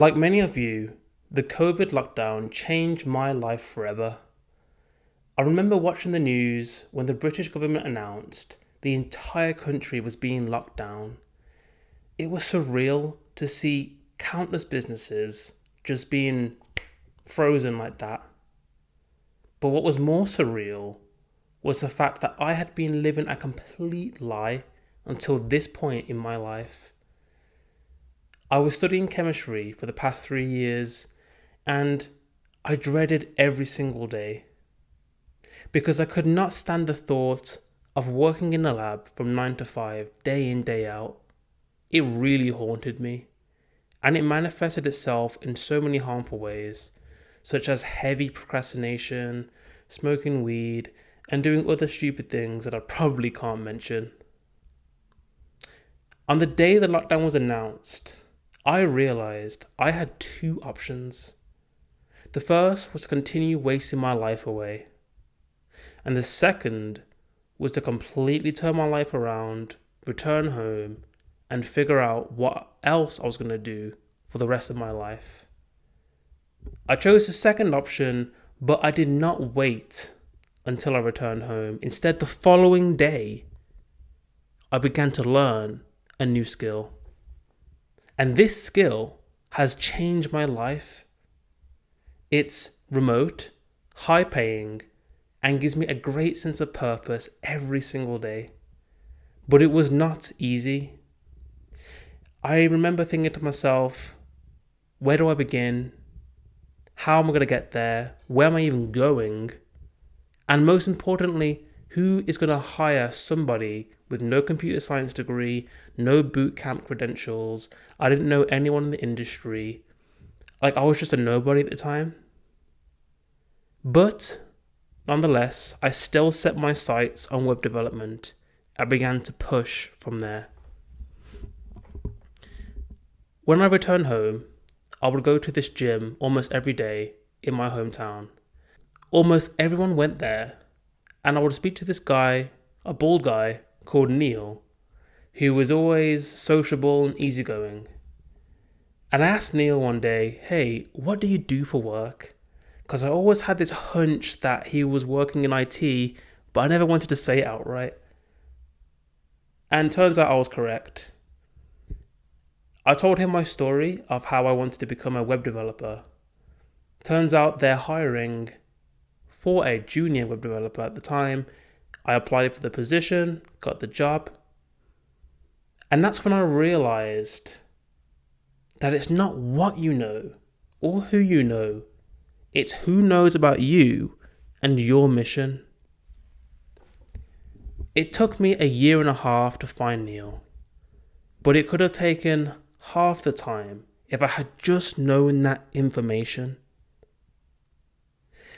Like many of you, the COVID lockdown changed my life forever. I remember watching the news when the British government announced the entire country was being locked down. It was surreal to see countless businesses just being frozen like that. But what was more surreal was the fact that I had been living a complete lie until this point in my life. I was studying chemistry for the past 3 years and I dreaded every single day because I could not stand the thought of working in a lab from 9 to 5, day in, day out. It really haunted me, and it manifested itself in so many harmful ways, such as heavy procrastination, smoking weed, and doing other stupid things that I probably can't mention. On the day the lockdown was announced, I realised I had two options. The first was to continue wasting my life away, and the second was to completely turn my life around, return home, and figure out what else I was going to do for the rest of my life. I chose the second option, but I did not wait until I returned home. Instead, the following day, I began to learn a new skill. And this skill has changed my life. It's remote, high paying, and gives me a great sense of purpose every single day. But it was not easy. I remember thinking to myself, where do I begin? How am I going to get there? Where am I even going? And most importantly, who is going to hire somebody with no computer science degree, no bootcamp credentials? I didn't know anyone in the industry. I was just a nobody at the time. But nonetheless, I still set my sights on web development. I began to push from there. When I returned home, I would go to this gym almost every day in my hometown. Almost everyone went there, and I would speak to this guy, a bald guy called Neil, who was always sociable and easygoing. And I asked Neil one day, hey, what do you do for work? Because I always had this hunch that he was working in IT, but I never wanted to say it outright. And turns out I was correct. I told him my story of how I wanted to become a web developer. Turns out they're hiring for a junior web developer at the time. I applied for the position, got the job. And that's when I realized that it's not what you know or who you know. It's who knows about you and your mission. It took me 1.5 years to find Neil, but it could have taken half the time if I had just known that information.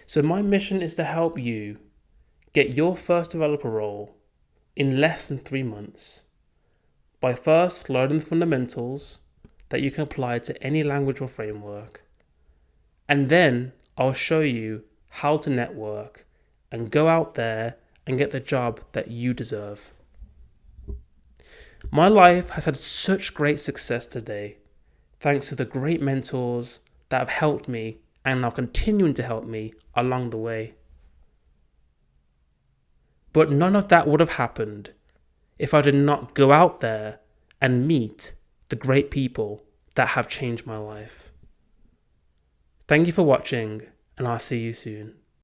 So my mission is to help you get your first developer role in less than 3 months by first learning the fundamentals that you can apply to any language or framework. And then I'll show you how to network and go out there and get the job that you deserve. My life has had such great success today, thanks to the great mentors that have helped me and are continuing to help me along the way. But none of that would have happened if I did not go out there and meet the great people that have changed my life. Thank you for watching, and I'll see you soon.